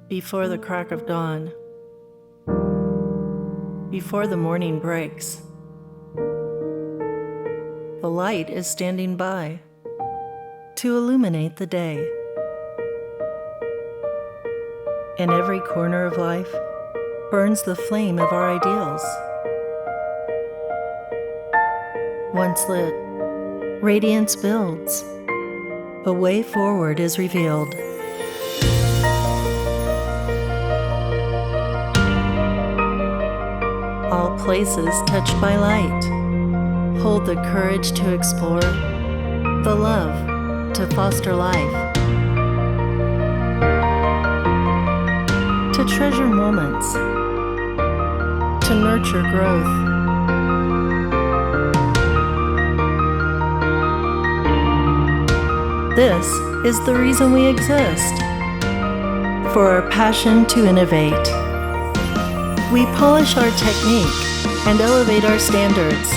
Before the crack of dawn, before the morning breaks, the light is standing by to illuminate the day. In every corner of life burns the flame of our ideals. Once lit, radiance builds. A way forward is revealed. All places touched by light hold the courage to explore, the love to foster life, to treasure moments, to nurture growth. This is the reason we exist, for our passion to innovate. We polish our technique and elevate our standards,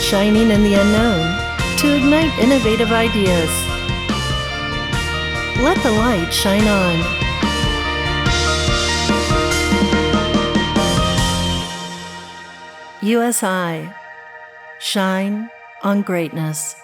shining in the unknown to ignite innovative ideas. Let the light shine on. USI, shine on greatness.